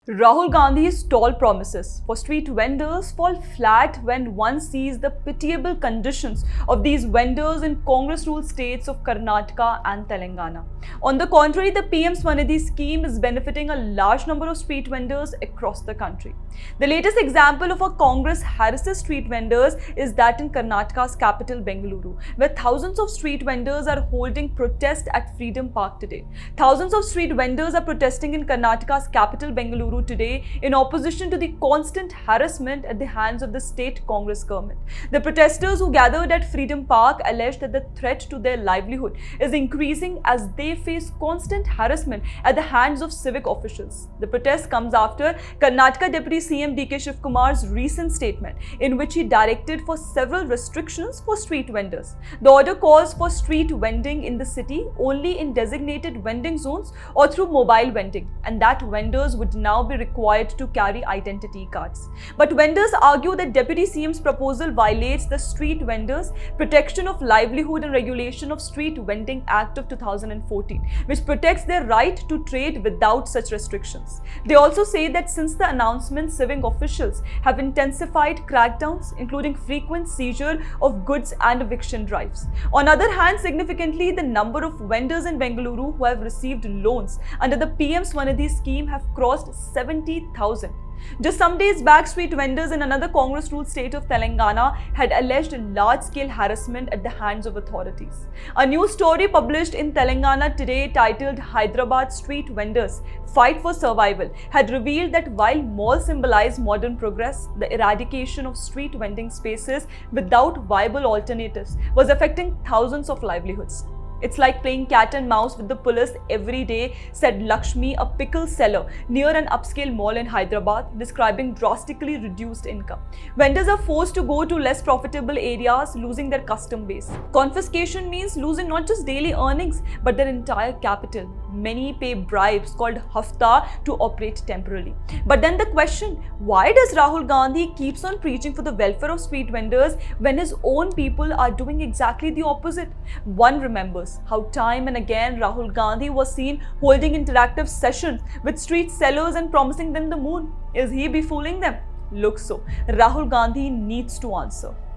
Rahul Gandhi's tall promises for street vendors fall flat when one sees the pitiable conditions of these vendors in Congress-ruled states of Karnataka and Telangana. On the contrary, the PM Swanidhi scheme is benefiting a large number of street vendors across the country. The latest example of a Congress harasses street vendors is that in Karnataka's capital Bengaluru, where thousands of street vendors are holding protest at Freedom Park today. Thousands of street vendors are protesting in Karnataka's capital Bengaluru today in opposition to the constant harassment at the hands of the state Congress government. The protesters who gathered at Freedom Park alleged that the threat to their livelihood is increasing as they face constant harassment at the hands of civic officials. The protest comes after Karnataka Deputy CM DK Shivkumar's recent statement in which he directed for several restrictions for street vendors. The order calls for street vending in the city only in designated vending zones or through mobile vending, and that vendors would now be required to carry identity cards. But vendors argue that Deputy CM's proposal violates the Street Vendors Protection of Livelihood and Regulation of Street Vending Act of 2014, which protects their right to trade without such restrictions. They also say that since the announcement, civic officials have intensified crackdowns, including frequent seizure of goods and eviction drives. On the other hand, significantly, the number of vendors in Bengaluru who have received loans under the PM Swanidhi scheme have crossed 70,000. Just some days back, street vendors in another Congress-ruled state of Telangana had alleged large-scale harassment at the hands of authorities. A new story published in Telangana today titled Hyderabad Street Vendors Fight for Survival had revealed that while malls symbolize modern progress, the eradication of street vending spaces without viable alternatives was affecting thousands of livelihoods. It's like playing cat and mouse with the police every day, said Lakshmi, a pickle seller near an upscale mall in Hyderabad, describing drastically reduced income. Vendors are forced to go to less profitable areas, losing their custom base. Confiscation means losing not just daily earnings, but their entire capital. Many pay bribes called hafta to operate temporarily. But then the question, why does Rahul Gandhi keeps on preaching for the welfare of street vendors when his own people are doing exactly the opposite? One remembers how time and again Rahul Gandhi was seen holding interactive sessions with street sellers and promising them the moon. Is he befooling them? Looks so. Rahul Gandhi needs to answer.